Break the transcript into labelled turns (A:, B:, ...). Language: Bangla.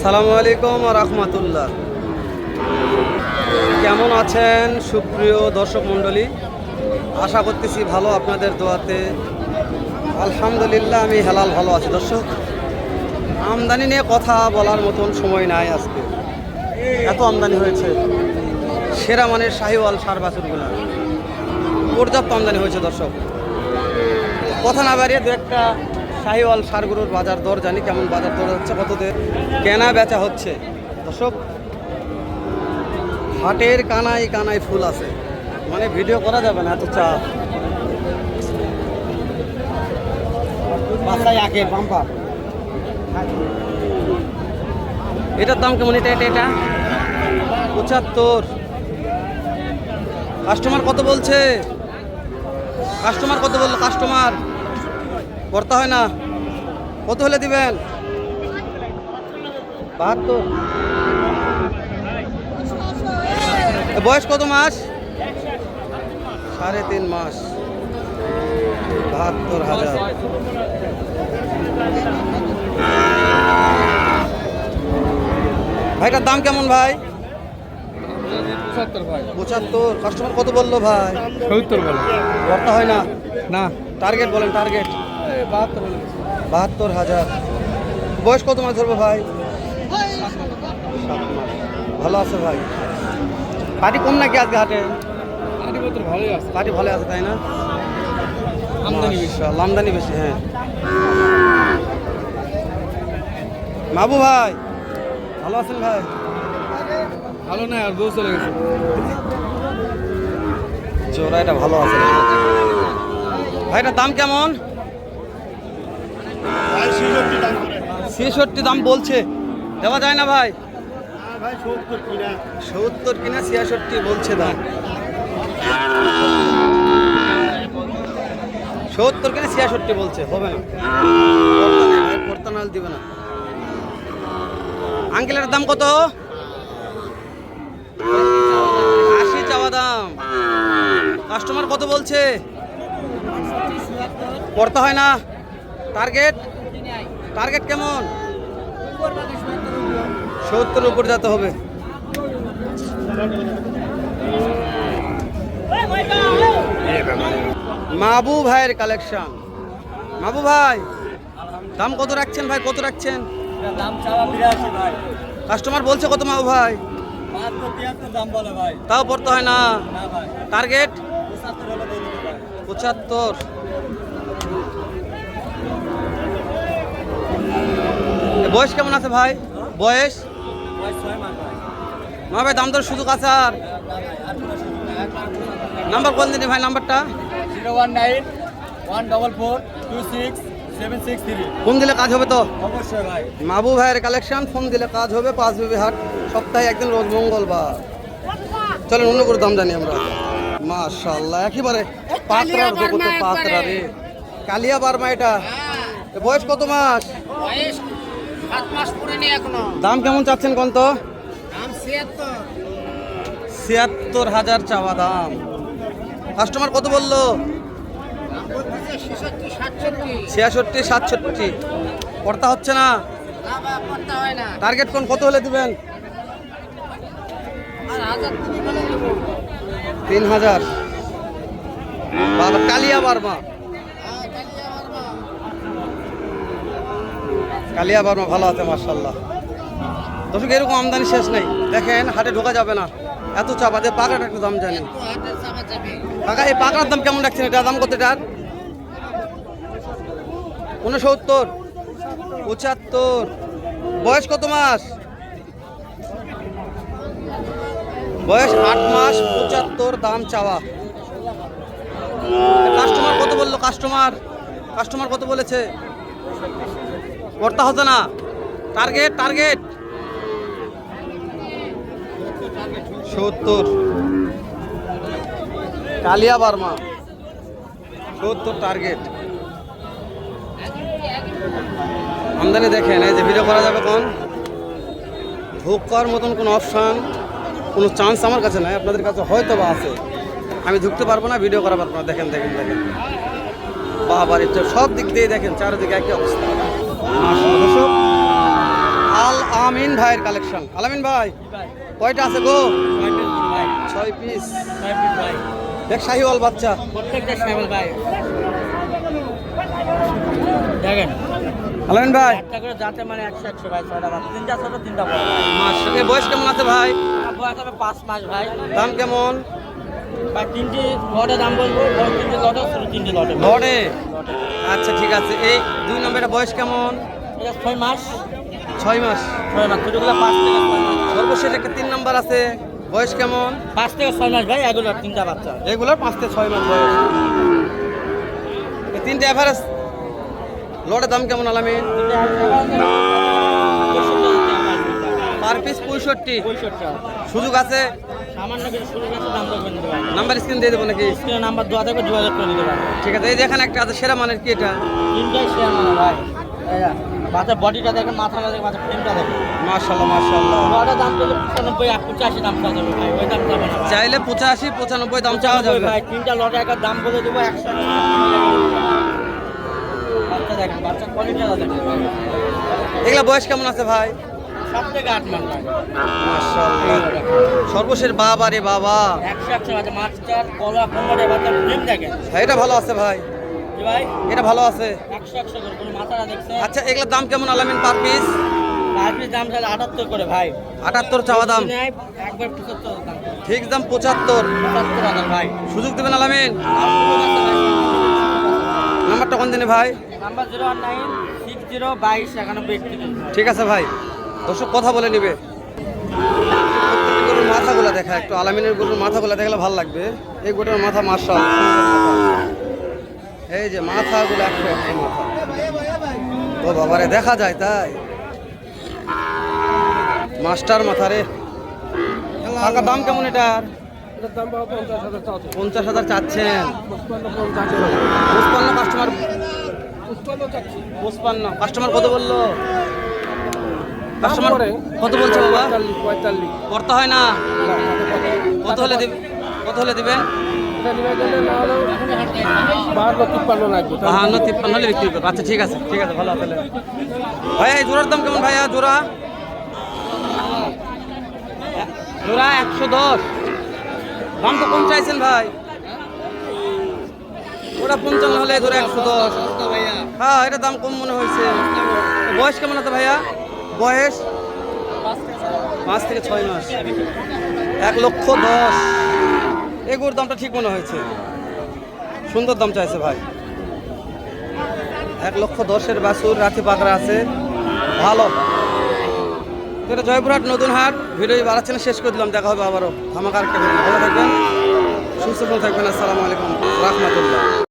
A: আসসালামু আলাইকুম ওয়া রাহমাতুল্লাহ। কেমন আছেন সুপ্রিয় দর্শক মণ্ডলী? আশা করতেছি ভালো, আপনাদের দোয়াতে আলহামদুলিল্লাহ আমি হেলাল ভালো আছি। দর্শক, আমদানি নিয়ে কথা বলার মতন সময় নাই আজকে, এত আমদানি হয়েছে। সেরা মানের শাহিওয়াল সার বাছুরগুলো পর্যাপ্ত আমদানি হয়েছে। দর্শক, কথা না বাড়িয়ে দু একটা শাহিওয়াল সারগুলোর বাজার দর জানি, কেমন বাজার দর হচ্ছে, কততে কেনা বেচা হচ্ছে। দর্শক, হাটের কানায় কানায় ফুল আছে, মানে ভিডিও করা যাবে না, এত চাপ। এটার দাম কেমন? এটা 75। কাস্টমার কত বলছে? কাস্টমার কত বললো? কাস্টমার করতে হয় না, কত হলে দিবেন? 72। বয়স কত মাস? 3.5 মাস। 72,000। ভাইটার দাম কেমন ভাই? 75। কাস্টমার কত বললো ভাই?
B: 70 বলে।
A: করতে হয় না?
B: না,
A: টার্গেট বলেন, টার্গেট 72,000। বয়স কত মাস ধরবো ভাই? 7 মাস। ভালো আছে ভাই? পাটি কম নাকি আজকে হাটে?
B: ভালোই আছে।
A: পাটি ভালো আছে তাই না?
B: আমদানি বেশি।
A: মাশাআল্লাহ, আমদানি বেশি। হ্যাঁ, মাবু ভাই ভালো আছেন ভাই?
B: ভালো না, আর বউ চলে গেছে।
A: চোরা এটা ভালো আছে ভাইটার দাম কেমন? 66 দাম বলছে, দেওয়া যায় না ভাই? 70 কিনা 66 বলছে দাম। 70 কিনা 66 বলছে, হবে না, পর্তানাল দিবে না। আঙ্কেলের দাম কত? 80 চাওয়া দাম। কাস্টমার কত বলছে? করতে হয় না? টার্গেট টার্গেট কেমন? 70 উপর যেতে হবে। মাবু ভাইয়ের কালেকশন। মাবু ভাই, দাম কত রাখছেন ভাই? কত রাখছেন?
B: দাম চাওয়া 82 ভাই।
A: কাস্টমার বলছে কত মাবু ভাই?
B: 72 দাম বলে ভাই।
A: তাও পড়তে হয় না?
B: না ভাই।
A: টার্গেট
B: 75 হলে দিয়ে দিতে ভাই।
A: 75। বয়স কেমন আছে ভাই? বয়স
B: ভাই 6 মাস ভাই।
A: মা ভাই, দাম দর সুযোগ আছে আর? নাম্বার কোন দিন ভাই? নাম্বারটা
B: 019 144 26 763।
A: ফোন দিলে কাজ হবে তো?
B: অবশ্যই ভাই।
A: মাবু ভাইয়ের কালেকশন, ফোন দিলে কাজ হবে। 5 বিবি হাট, সপ্তাহে একদিন, রোজ মঙ্গলবার। চলেন অন্য করে দাম জানি আমরা। মাশাআল্লাহ, একেবারে পাতরা দেখো তো, পাতরা রে, কালিয়া বার্মা। এটা বয়স কত মাস?
C: বয়স 7 মাস পুরেনি এখনো।
A: দাম কেমন চাচ্ছেন কোন তো?
C: দাম 76।
A: 76,000 চাওয়া দাম। কাস্টমার কত বললো?
C: দাম বলতেছে 66 67।
A: 66 67। কর্তা হচ্ছে না?
C: না বা করতে হয় না।
A: টার্গেট কোন কত হলে দিবেন?
C: আর 1000 তুমি বলে দেবো।
A: 3,000। বাবা, কালিয়া বার্মা।
C: হ্যাঁ, কালিয়া মারবা।
A: কালিয়া বার্মা ভালো আছে মাশাআল্লাহ। দর্শক, এরকম আমদানি শেষ নেই। দেখেন, হাটে ঢোকা যাবে না, এত চাপ আছে। পাকড়াটা একটু দাম জানেন
C: তো হাটের চাপা যাবে।
A: কাকা? এই পাকড়ার দাম কেমন রাখছেন? এটা দাম কত? এটার 69 75। বয়স কত মাস? বয়স 8 মাস। 75 দাম চাওয়া। কাস্টমার কত বললো? কাস্টমার কত বলেছে? করতে হতো না? Target target 70। কালিয়া বার্মা 70 টার্গেট। আমদানি দেখেন, এই যে ভিডিও করা যাবে কোন? ঢোকার মতন কোনো অপশান, কোনো চান্স আমার কাছে নাই, আপনাদের কাছে হয়তো বা আছে। আমি ঢুকতে পারবো না, ভিডিও করা পারবো না। দেখেন দেখেন দেখেন, বাবার সব দিক দিয়ে দেখেন, চারিদিকে একই অবস্থা। দর্শক, আল আমিন ভাইয়ের কালেকশন। আলামিন ভাই
B: ভাই
A: কয়টা আছে গো?
B: 6 পিস ভাই
A: 6 পিস।
B: 6 পিস ভাই
A: দেখ শাহিওয়াল বাচ্চা।
B: প্রত্যেকটা শ্যামল ভাই দেখেন
A: আলামিন ভাই
B: একটা করে যাতে মানে 100 100 ভাই 6টা বাচ্চা 3টা ছোট 3টা বড়
A: মাশাআল্লাহ, বয়স কেমন আছে ভাই?
B: বয়স হবে 5 মাস ভাই
A: দাম কেমন?
B: ভাই 3টি লটে দাম বলবো, বড় 3টে লটে ছোট 3টে লটে
A: লটে?
B: লটে
A: আচ্ছা ঠিক আছে। এই 2 নম্বরের বয়স কেমন?
B: এটা 6 মাস
A: 6 মাস।
B: 6 মাস ছোটগুলো 5 থেকে 6 মাস
A: সর্বশেষ একটা 3 নাম্বার আছে, বয়স কেমন?
B: 5 থেকে 6 মাস ভাই এগুলো 3টা বাচ্চা
A: এগুলোর 5 থেকে 6 মাস বয়স। এই 3টে এভারেজ লটের দাম কেমন আলামিন? Per piece 65। সুযোগ আছে?
B: সামান্য কিছু শুরু করতে দাম করে নিতে পারবেন
A: নাম্বার স্ক্রিন দিয়ে দেবো নাকি?
B: স্ক্রিনে নাম্বার দেওয়া থাকবে যোগাযোগ করে নিতে পারবেন
A: ঠিক আছে। এই যে এখানে একটা আছে, সেরা মানের কি এটা?
B: তিনটাই শেয়ার মানে ভাই মাথার বডিটা দেখেন, মাথাটা দেখেন, মাথার ফ্রেমটা দেখেন
A: মাশাআল্লাহ মাশাআল্লাহ।
B: লটের দাম চলে 95 85 দাম চাওয়া যাবে ভাই, ওই দাম যাবে না ভাই।
A: চাইলে 85 95 দাম চাওয়া যাবে।
B: ভাই তিনটা লটে একটা দাম বলে দেবো 100 বাচ্চা দেখেন, বাচ্চা কোয়ালিটিটা দেখেন
A: এগুলা বয়স কেমন আছে ভাই?
B: 7 থেকে 8 মাস ভাই
A: মাশাআল্লাহ। সর্বশেষ বাবা রে বাবা,
B: 100 বাচ্চা মাছটার কলা কোমরে বাচ্চার ফ্রেম দেখেন
A: ভাই এটা ভালো আছে ভাই,
B: কি ভাই
A: এটা ভালো আছে।
B: 100 করে কোনো মাথাটা দেখছে
A: আচ্ছা এগুলোর দাম কেমন আলামিন পার পিস?
B: আর পিস দাম চাইলে 78 করে ভাই
A: 78 চাওয়া দাম,
B: নেয় একবার 75 দাম
A: ঠিক দাম 75।
B: 75 ভাই
A: সুযোগ দেবেন আলামিন? নাম্বারটা কোন দিনে ভাই?
B: নাম্বার 01960229131
A: ঠিক আছে ভাই, দর্শক কথা বলে নিবে। প্রত্যেকটা গরুর মাথাগুলো দেখা, একটু আলামিনের গরুর মাথাগুলো দেখলে ভালো লাগবে। এই গরুর মাথা মাশাআল্লাহ, এই যে মাথাগুলো একটু একটু মাথা, ও বাবারে দেখা যায় তাই, মাস্টার মাথা রে। টাকা দাম কেমন এটার? 50,000 চাচ্ছেন। 55 কাস্টমার, 55 কাস্টমার কত বললো? কাস্টমার কত বলছে বাবা?
C: 45
A: করতে হয় না? কত হলে দিবেন? কত হলে দিবেন?
C: 52-53 লাগবে
A: 52-53 হলে বিক্রি করবো। আচ্ছা ঠিক আছে ঠিক আছে, ভালো আছে। ভাইয়া এই জোড়ার দাম কেমন ভাইয়া? জোড়া জোড়া 110। দাম তো কম চাইছেন ভাই, ওটা 55 হলে জোড়া 110। হ্যাঁ এটা দাম কম মনে হয়েছে। বয়স কেমন আছে ভাইয়া? বয়স 5 থেকে 6 মাস। 1,10,000। এগুলোর দামটা ঠিক মনে হয়েছে, সুন্দর দাম চাইছে ভাই। 1,10,000 বাছুর, রাতি পাকড়া আছে, ভালো। তো এটা জয়পুরহাট নতুন হাট। ভিডিও বাড়াচ্ছে না, শেষ করে দিলাম। দেখা হবে আবারও ধামাকার একটা ভিডিও। ভালো থাকবেন, সুস্থ থাকবেন। আসসালামু আলাইকুম রাহমাতুল্লাহ।